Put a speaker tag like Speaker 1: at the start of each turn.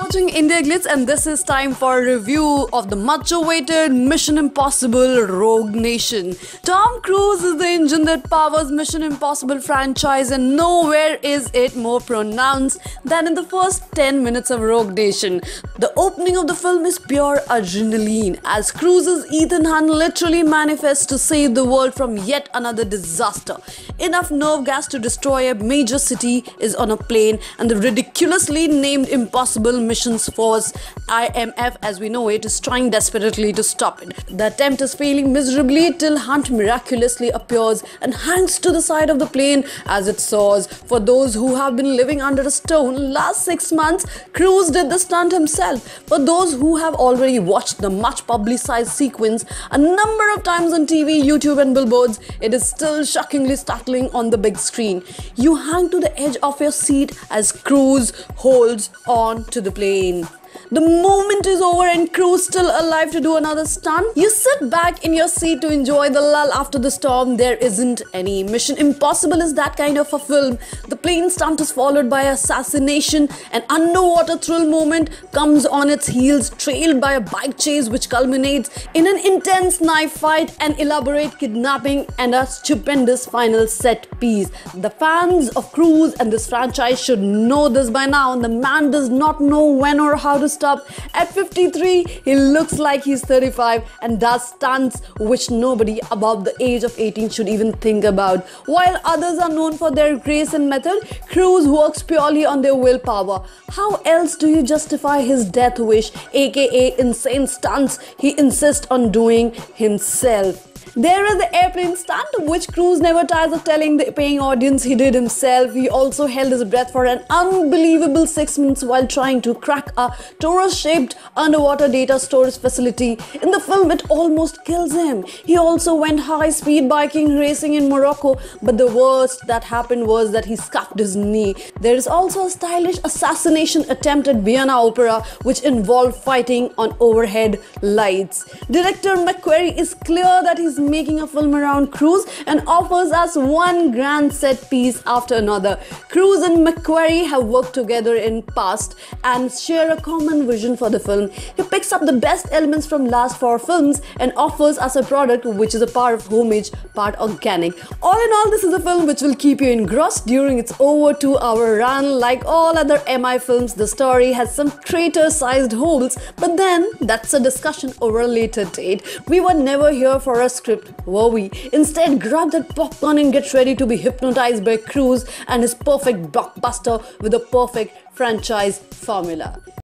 Speaker 1: Watching India Glitz, and this is time for a review of the much awaited Mission Impossible Rogue Nation. Tom Cruise is the engine that powers Mission Impossible franchise, and nowhere is it more pronounced than in the first 10 minutes of Rogue Nation. The opening of the film is pure adrenaline as Cruise's Ethan Hunt literally manifests to save the world from yet another disaster. Enough nerve gas to destroy a major city is on a plane, and the ridiculously named Impossible Missions Force, IMF as we know it, is trying desperately to stop it. The attempt is failing miserably till Hunt miraculously appears and hangs to the side of the plane as it soars. For those who have been living under a stone last 6 months, Cruise did the stunt himself. For those who have already watched the much publicized sequence a number of times on TV, YouTube and billboards, it is still shockingly startling on the big screen. You hang to the edge of your seat as Cruise holds on to the plane. The moment is over and Cruise still alive to do another stunt. You sit back in your seat to enjoy the lull after the storm. There isn't any. Mission Impossible is that kind of a film. The plane stunt is followed by assassination. An underwater thrill moment comes on its heels, trailed by a bike chase which culminates in an intense knife fight, an elaborate kidnapping, and a stupendous final set piece. The fans of Cruise and this franchise should know this by now. The man does not know when or how to stop. At 53, he looks like he's 35 and does stunts which nobody above the age of 18 should even think about. While others are known for their grace and method, Cruise works purely on their willpower. How else do you justify his death wish, aka insane stunts he insists on doing himself? There is the airplane stunt, which Cruise never tires of telling the paying audience he did himself. He also held his breath for an unbelievable 6 minutes while trying to crack a torus-shaped underwater data storage facility. In the film, it almost kills him. He also went high-speed biking racing in Morocco, but the worst that happened was that he scuffed his knee. There is also a stylish assassination attempt at Vienna Opera, which involved fighting on overhead lights. Director McQuarrie is clear that he's making a film around Cruise and offers us one grand set piece after another. Cruise and McQuarrie have worked together in past and share a common vision for the film. He picks up the best elements from last 4 films and offers us a product which is a part of homage, part organic. All in all, this is a film which will keep you engrossed during its over 2-hour run. Like all other MI films, the story has some crater-sized holes, but then that's a discussion over a later date. We were never here for a script, were we? Instead, grab that popcorn and get ready to be hypnotized by Cruise and his perfect blockbuster with a perfect franchise formula.